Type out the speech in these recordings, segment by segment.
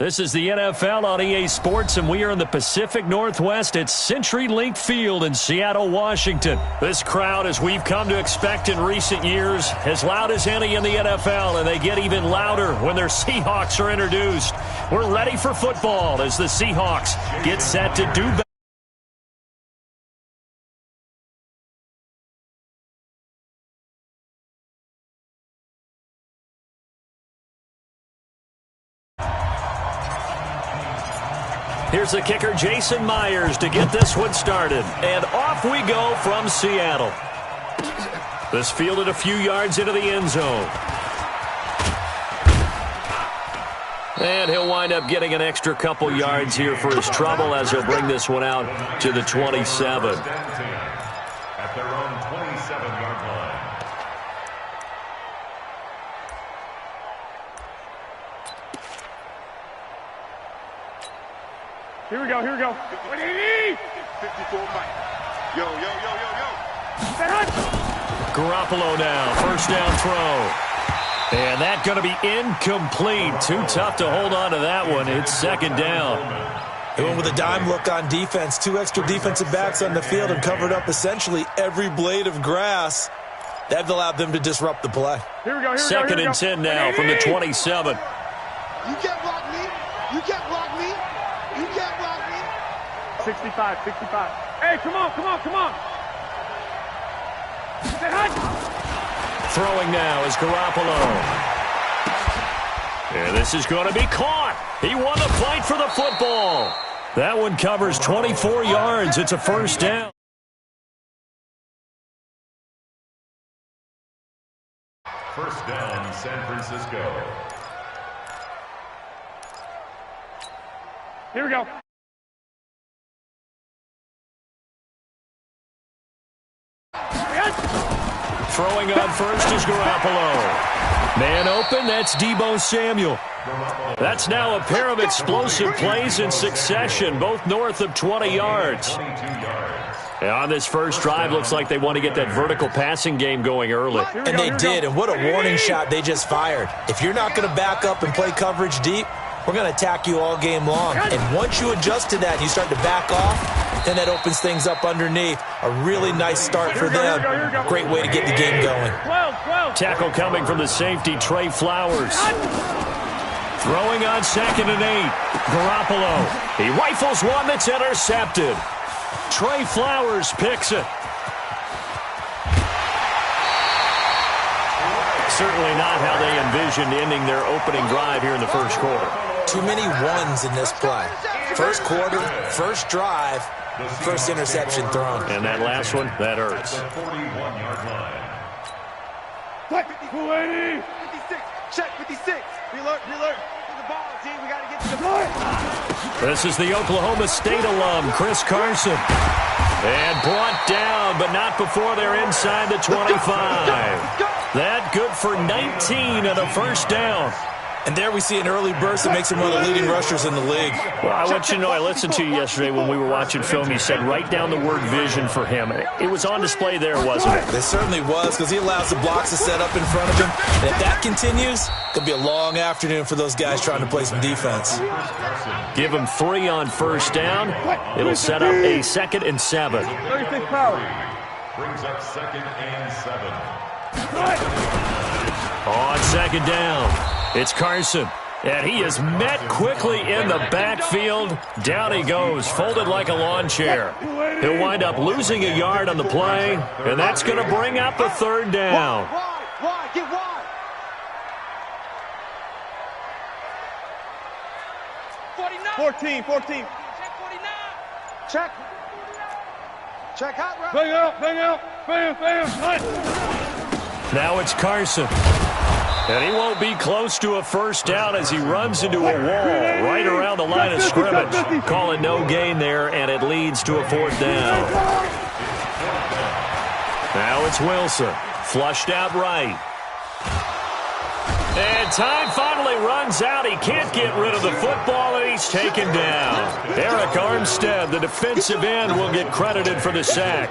This is the NFL on EA Sports, and we are in the Pacific Northwest at CenturyLink Field in Seattle, Washington. This crowd, as we've come to expect in recent years, as loud as any in the NFL, and they get even louder when their Seahawks are introduced. We're ready for football as the Seahawks get set to do better. Here's the kicker, Jason Myers, to get this one started. And off we go from Seattle. This fielded a few yards into the end zone. And he'll wind up getting an extra couple yards here for his trouble as he'll bring this one out to the 27. At their own 27-yard line. Here we go, here we go. 54 Mike. Yo. Garoppolo now, first down throw. And that going to be incomplete. Too tough to hold on to that one. It's second down. They went with a dime look on defense. 2 extra defensive backs on the field and covered up essentially every blade of grass. That allowed them to disrupt the play. Here we go, Second and 10 now from the 27. You can't block me. You can't block me. You can't block me. 65. Hey, come on. Say hi. Throwing now is Garoppolo. And this is going to be caught. He won the fight for the football. That one covers 24 yards. It's a first down. First down, San Francisco. Here we go. Throwing on first is Garoppolo. Man open, that's Deebo Samuel. That's now a pair of explosive plays in succession, both north of 20 yards. And on this first drive, looks like they want to get that vertical passing game going early. And they did, and what a warning shot they just fired. If you're not going to back up and play coverage deep, we're going to attack you all game long. And once you adjust to that and you start to back off, then that opens things up underneath. A really nice start for them. Great way to get the game going. Tackle coming from the safety, Trey Flowers. Throwing on second and 8. Garoppolo. He rifles one that's intercepted. Trey Flowers picks it. Certainly not how they envisioned ending their opening drive here in the first quarter. Too many ones in this play. First quarter, first drive, first interception thrown. And that last one, that hurts. 41-yard line. 280. 56. Check 56. Alert. To the ball, team. We got to get to the ball. This is the Oklahoma State alum, Chris Carson. And brought down, but not before they're inside the 25. That good for 19 and a first down. And there we see an early burst that makes him one of the leading rushers in the league. Well, I want you to know, I listened to you yesterday when we were watching film. You said write down the word vision for him. It was on display there, wasn't it? It certainly was, because he allows the blocks to set up in front of him. And if that continues, it'll be a long afternoon for those guys trying to play some defense. Give him 3 on first down. It'll set up a 2nd and 7. 36 power. Brings up 2nd and 7. On second down, it's Carson. And he is met quickly in the backfield. Down he goes, folded like a lawn chair. He'll wind up losing a yard on the play, and that's going to bring up a third down. Wide. Get wide. 14. Check 49. Check hot, right? Bang out. Bam. Now it's Carson. And he won't be close to a first down as he runs into a wall right around the line of scrimmage. Call it no gain there, and it leads to a 4th down. Now it's Wilson. Flushed out right. And time finally runs out. He can't get rid of the football, and he's taken down. Eric Armstead, the defensive end, will get credited for the sack.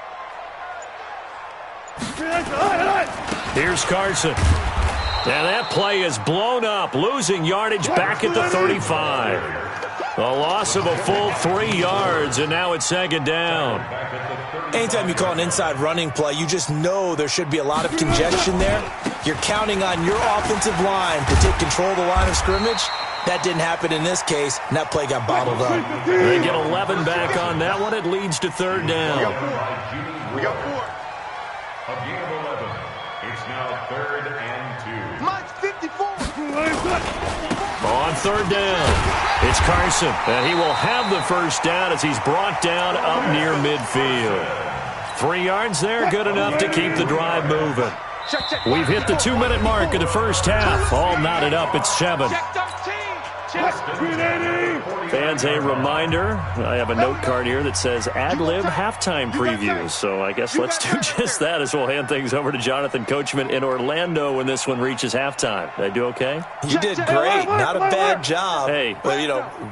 Here's Carson. And that play is blown up, losing yardage back at the 35. A loss of a full 3 yards, and now it's second down. Anytime you call an inside running play, you just know there should be a lot of congestion there. You're counting on your offensive line to take control of the line of scrimmage. That didn't happen in this case, and that play got bottled up. They get 11 back on that one. It leads to third down. We got 4. A gain of 11. It's now 3rd and 2. Mike's 54. On third down, it's Carson, and he will have the first down as he's brought down up near midfield. 3 yards there, good enough to keep the drive moving. We've hit the 2-minute mark of the first half. All knotted up at 7. Fans, a reminder, I have a note card here that says ad-lib halftime previews. So I guess let's do just that as we'll hand things over to Jonathan Coachman in Orlando when this one reaches halftime. Did I do okay? You did great. Not a bad job. Hey.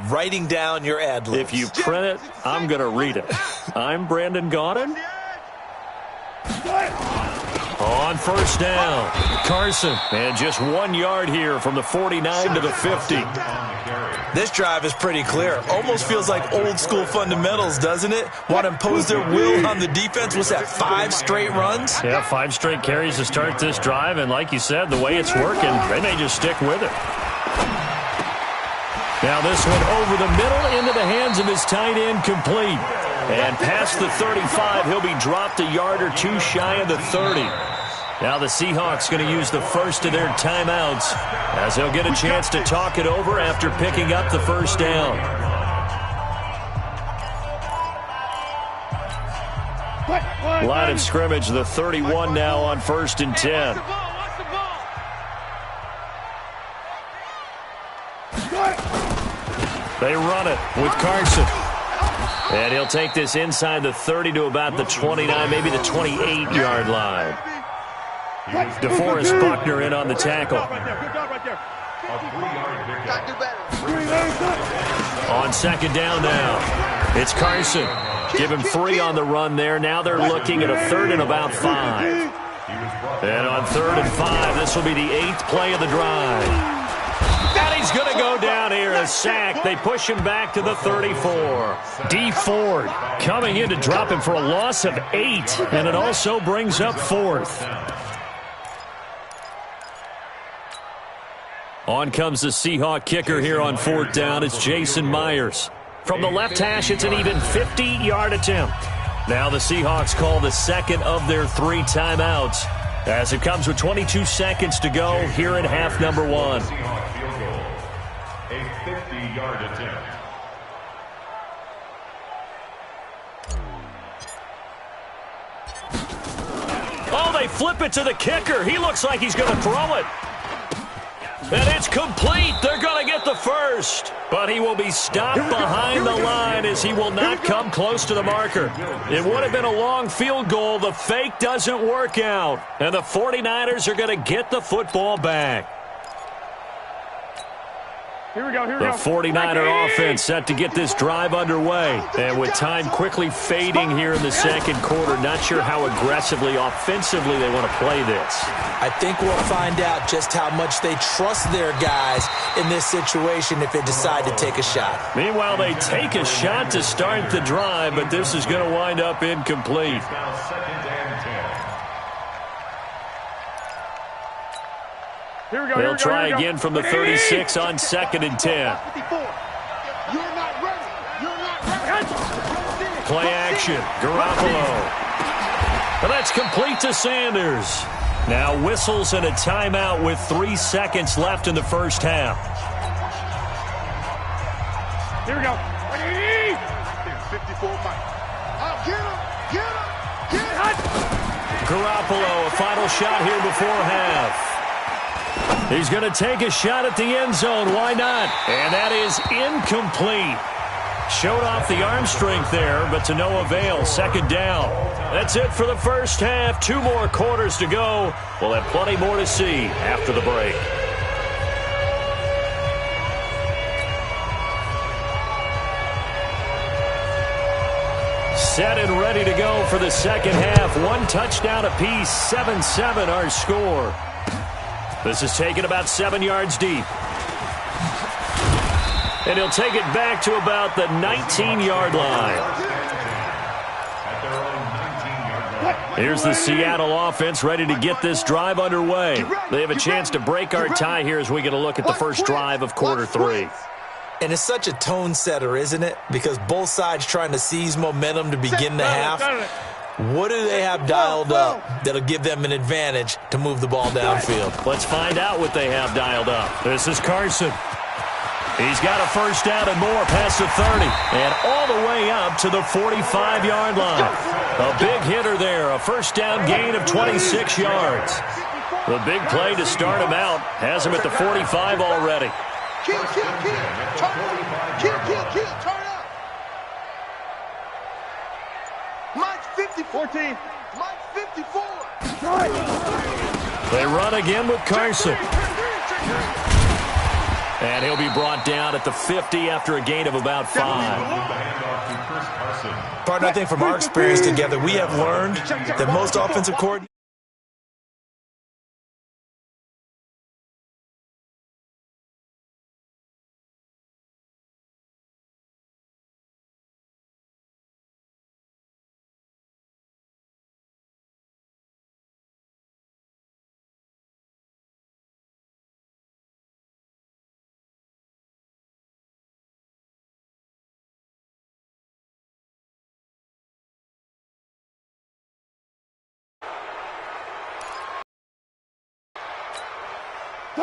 Writing down your ad-libs. If you print it, I'm going to read it. I'm Brandon Gaudin. On first down, Carson, and just 1 yard here from the 49 to the 50. This drive is pretty clear. Almost feels like old school fundamentals, doesn't it? Want to impose their will on the defense. What's that, 5 straight runs? Yeah, 5 straight carries to start this drive, and like you said, the way it's working, they may just stick with it. Now this one over the middle into the hands of his tight end, complete. And past the 35, he'll be dropped a yard or 2 shy of the 30. Now the Seahawks going to use the first of their timeouts as they'll get a chance to talk it over after picking up the first down. Line of scrimmage, the 31 now on 1st and 10. They run it with Carson. And he'll take this inside the 30 to about the 29, maybe the 28-yard line. DeForest Buckner in on the tackle. On second down now, it's Carson. Give him 3 on the run there. Now they're looking at a 3rd and about 5. And on 3rd and 5, this will be the 8th play of the drive. And he's going to go down here, a sack. They push him back to the 34. D. Ford coming in to drop him for a loss of 8. And it also brings up 4th. On comes the Seahawk kicker here on 4th down. It's Jason Myers. From the left hash, it's an even 50-yard attempt. Now the Seahawks call the second of their 3 timeouts as it comes with 22 seconds to go here in half number 1. A 50-yard attempt. Oh, they flip it to the kicker. He looks like he's going to throw it. And it's complete. They're going to get the first. But he will be stopped behind the line as he will not come close to the marker. It would have been a long field goal. The fake doesn't work out. And the 49ers are going to get the football back. Here we go. The 49er offense set to get this drive underway. And with time quickly fading here in the second quarter, not sure how aggressively, offensively they want to play this. I think we'll find out just how much they trust their guys in this situation if they decide to take a shot. Meanwhile, they take a shot to start the drive, but this is going to wind up incomplete. Now 2nd and 10. Here we go. They'll try again from the 36 on 2nd and 10. Play action. Garoppolo. And that's complete to Sanders. Now whistles and a timeout with 3 seconds left in the first half. Here we go. 54 Mike. Oh, get him. Garoppolo, a final shot here before half. He's going to take a shot at the end zone. Why not? And that is incomplete. Showed off the arm strength there, but to no avail. Second down. That's it for the first half. 2 more quarters to go. We'll have plenty more to see after the break. set and ready to go for the second half. One touchdown apiece, 7-7 our score. This is taken about 7 yards deep. And he'll take it back to about the 19-yard line. Here's the Seattle offense ready to get this drive underway. They have a chance to break our tie here as we get a look at the first drive of quarter 3. And it's such a tone setter, isn't it? Because both sides trying to seize momentum to begin the half. What do they have dialed up that'll give them an advantage to move the ball downfield? Let's find out what they have dialed up. This is Carson. He's got a first down and more past the 30 and all the way up to the 45-yard line. A big hitter there, a first down gain of 26 yards. The big play to start him out has him at the 45 already. Turn up. Mike's 50, 14. Mike's 54. They run again with Carson. And he'll be brought down at the 50 after a gain of about 5. Partner, I think from our experience together, we have learned that most offensive coordinators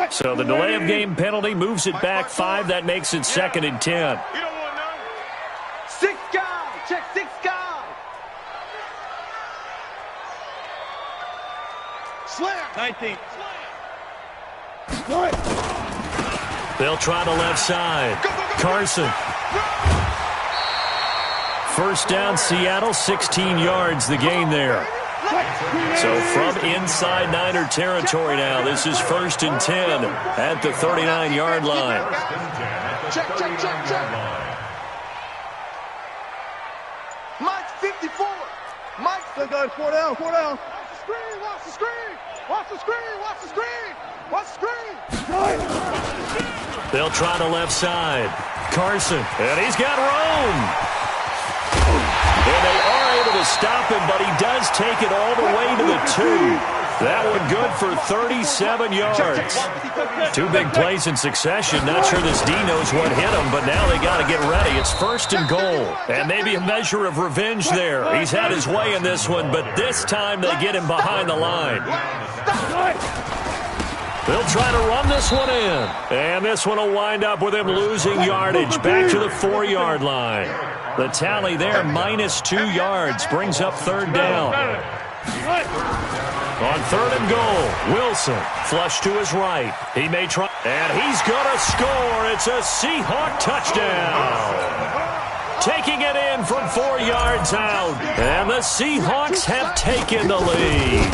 So the delay of game penalty moves it back 5. That makes it 2nd and 10. You don't want none. 6 guys. Check 6 guys. Slam. 19. They'll try the left side. Carson. First down, Seattle, 16 yards, the gain there. So from inside Niner territory now, this is 1st and 10 at the 39-yard line. Check. Mike's 54. Mike's still going 4 down. Watch the screen. They'll try the left side. Carson, and he's got room. And they are able to stop him, but he does take it all the way to the 2. That one good for 37 yards. 2 big plays in succession. Not sure this D knows what hit him, but now they got to get ready. It's 1st and goal. And maybe a measure of revenge there. He's had his way in this one, but this time they get him behind the line. They'll try to run this one in. And this one will wind up with him losing yardage back to the 4-yard line. The tally there, minus 2 yards, brings up 3rd down. On 3rd and goal, Wilson, flush to his right. He may try, and he's going to score. It's a Seahawk touchdown. Taking it in from 4 yards out, and the Seahawks have taken the lead.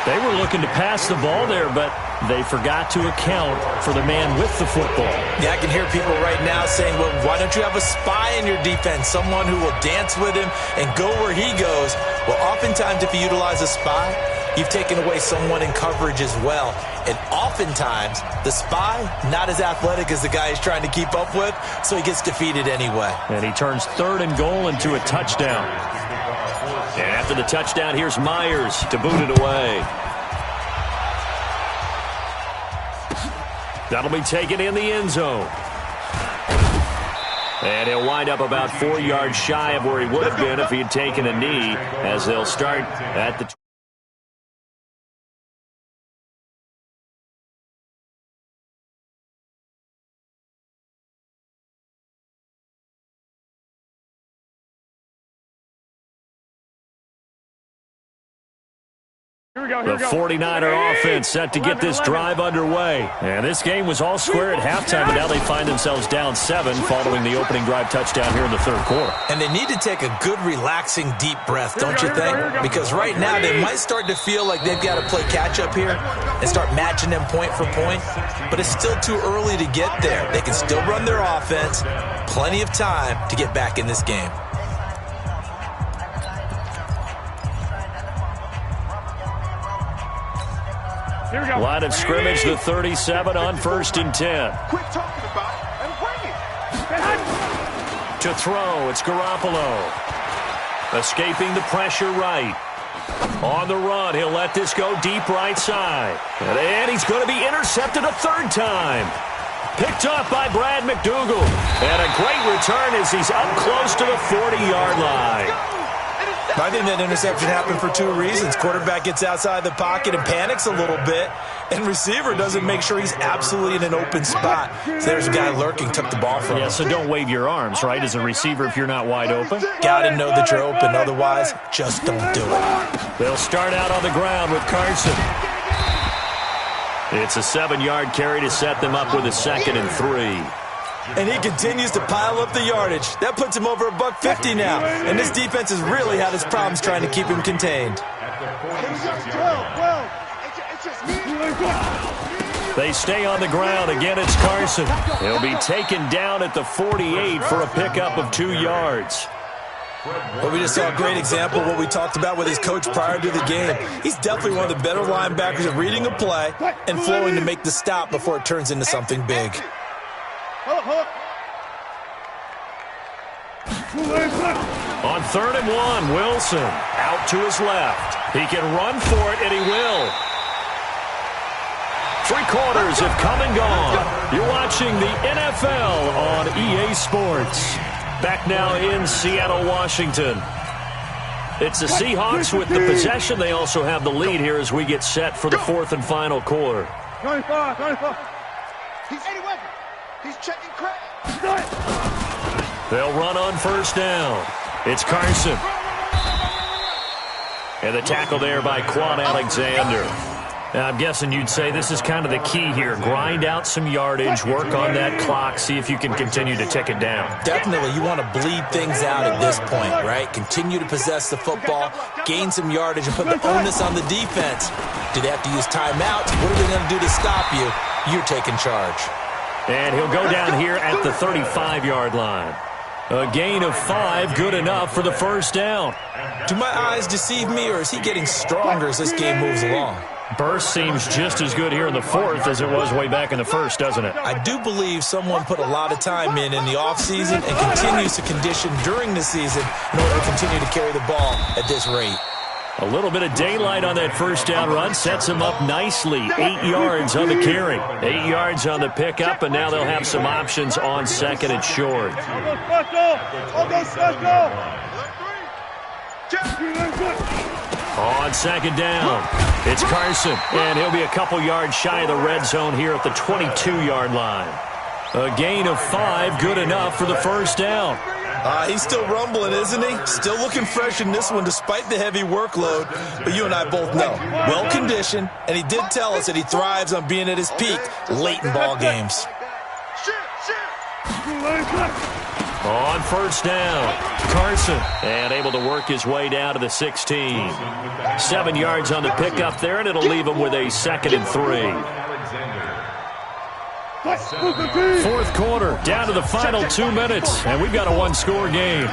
They were looking to pass the ball there, but they forgot to account for the man with the football. Yeah, I can hear people right now saying, well, why don't you have a spy in your defense, someone who will dance with him and go where he goes? Well, oftentimes if you utilize a spy, you've taken away someone in coverage as well. And oftentimes, the spy, not as athletic as the guy he's trying to keep up with, so he gets defeated anyway. And he turns 3rd and goal into a touchdown. And after the touchdown, here's Myers to boot it away. That'll be taken in the end zone. And he'll wind up about 4 yards shy of where he would have been if he had taken a knee, as they'll start at the The 49er offense set to get this drive underway. And this game was all square at halftime, and now they find themselves down 7 following the opening drive touchdown here in the third quarter. And they need to take a good, relaxing, deep breath, don't you think? Because right now they might start to feel like they've got to play catch-up here and start matching them point for point. But it's still too early to get there. They can still run their offense. Plenty of time to get back in this game. Line of scrimmage, the 37 on 1st and 10. Quit talking about it and bring it. To throw, it's Garoppolo. Escaping the pressure right. On the run, he'll let this go deep right side. And he's going to be intercepted a third time. Picked off by Brad McDougal. And a great return as he's up close to the 40-yard line. I think that interception happened for 2 reasons. Quarterback gets outside the pocket and panics a little bit, and receiver doesn't make sure he's absolutely in an open spot. So there's a guy lurking, took the ball from him. Yeah, so don't wave your arms, right, as a receiver if you're not wide open. Got to know that you're open. Otherwise, just don't do it. They'll start out on the ground with Carson. It's a 7-yard carry to set them up with a 2nd and 3. And he continues to pile up the yardage. That puts him over $150 now. And this defense has really had its problems trying to keep him contained. They stay on the ground. Again, it's Carson. He'll be taken down at the 48 for a pickup of 2 yards. Well, we just saw a great example of what we talked about with his coach prior to the game. He's definitely one of the better linebackers at reading a play and flowing to make the stop before it turns into something big. On 3rd and 1, Wilson out to his left. He can run for it, and he will. 3 quarters have come and gone. You're watching the NFL on EA Sports. Back now in Seattle, Washington. It's the Seahawks with the possession. They also have the lead here as we get set for the 4th and final quarter. 25. He's 81. He's checking credit. They'll run on 1st down. It's Carson. And the tackle there by Quan Alexander. Now, I'm guessing you'd say this is kind of the key here. Grind out some yardage, work on that clock, see if you can continue to tick it down. Definitely, you want to bleed things out at this point, right? Continue to possess the football, gain some yardage, and put the onus on the defense. Do they have to use timeouts? What are they going to do to stop you? You're taking charge. And he'll go down here at the 35-yard line. A gain of 5, good enough for the 1st down. Do my eyes deceive me, or is he getting stronger as this game moves along? Burst seems just as good here in the 4th as it was way back in the 1st, doesn't it? I do believe someone put a lot of time in the offseason and continues to condition during the season in order to continue to carry the ball at this rate. A little bit of daylight on that 1st down run sets him up nicely. 8 yards on the carry. 8 yards on the pickup, and now they'll have some options on 2nd and short. On 2nd down, it's Carson, and he'll be a couple yards shy of the red zone here at the 22-yard line. A gain of 5, good enough for the 1st down. He's still rumbling, isn't he? Still looking fresh in this one despite the heavy workload. But you and I both know, well-conditioned, and he did tell us that he thrives on being at his peak late in ball games. On 1st down, Carson, and able to work his way down to the 16. 7 yards on the pickup there, and it'll leave him with a 2nd and 3. 4th quarter, down to the final 2 minutes, and we've got a 1-score game.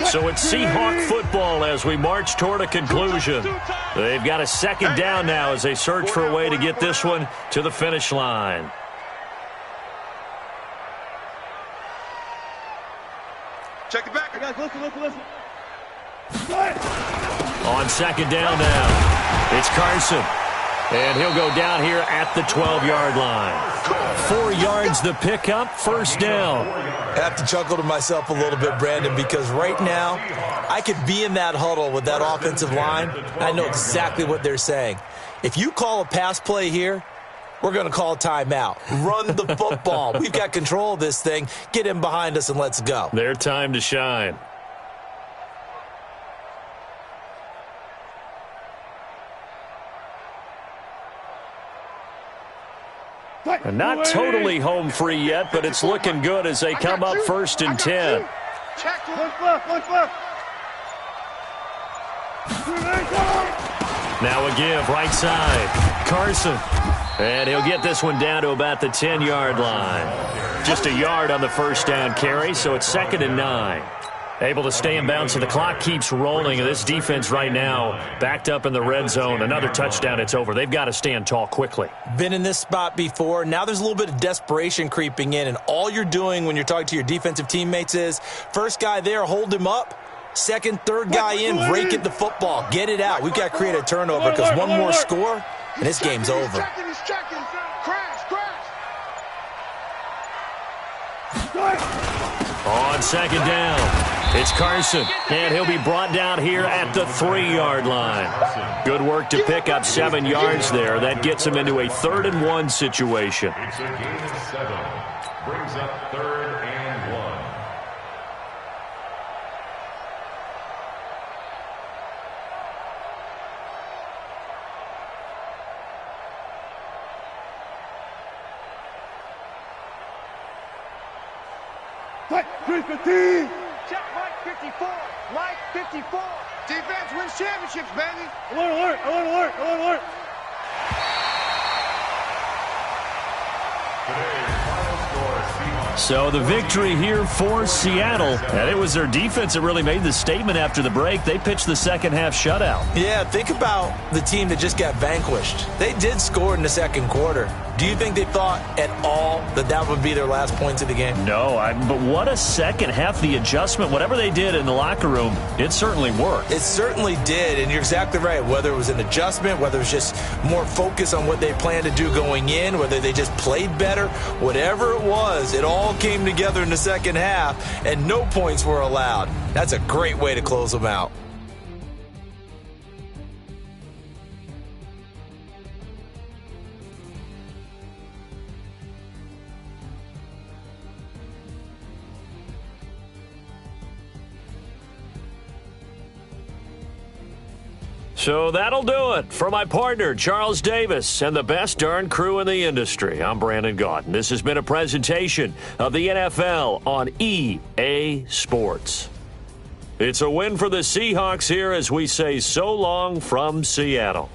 So it's Seahawk football as we march toward a conclusion. They've got a 2nd down now as they search for a way to get this one to the finish line. Check it back. Guys, listen. On 2nd down now, it's Carson. And he'll go down here at the 12-yard line. 4 yards the pickup, 1st down. I have to chuckle to myself a little bit, Brandon, because right now I could be in that huddle with that offensive line. I know exactly what they're saying. If you call a pass play here, we're going to call a timeout. Run the football. We've got control of this thing. Get him behind us and let's go. Their time to shine. Not totally home free yet, but it's looking good as they come up 1st and 10. Check. Look left. Now a give, right side. Carson. And he'll get this one down to about the 10-yard line. Just a yard on the first down carry, so it's 2nd and 9. Able to stay in bounds, so the clock keeps rolling. And this defense right now backed up in the red zone. Another touchdown, it's over. They've got to stand tall quickly. Been in this spot before. Now there's a little bit of desperation creeping in, and all you're doing when you're talking to your defensive teammates is, first guy there, hold him up. Second, third guy in, rake at the football. Get it out. We've got to create a turnover because one more score, and this game's over. On 2nd down, it's Carson, and he'll be brought down here at the 3-yard line. Good work to pick up 7 yards there. That gets him into a 3rd and 1 situation. It's a gain of 7. Brings up 3rd and 1. Check Mike 54. Mike 54. Defense wins championships, baby. Alert. So the victory here for Seattle, and it was their defense that really made the statement after the break. They pitched the second-half shutout. Yeah, think about the team that just got vanquished. They did score in the second quarter. Do you think they thought at all that that would be their last points of the game? No, but what a second half. The adjustment, whatever they did in the locker room, it certainly worked. It certainly did, and you're exactly right. Whether it was an adjustment, whether it was just more focus on what they planned to do going in, whether they just played better, whatever it was, it all came together in the second half, and no points were allowed. That's a great way to close them out. So that'll do it. For my partner, Charles Davis, and the best darn crew in the industry, I'm Brandon Gaudin. This has been a presentation of the NFL on EA Sports. It's a win for the Seahawks here as we say so long from Seattle.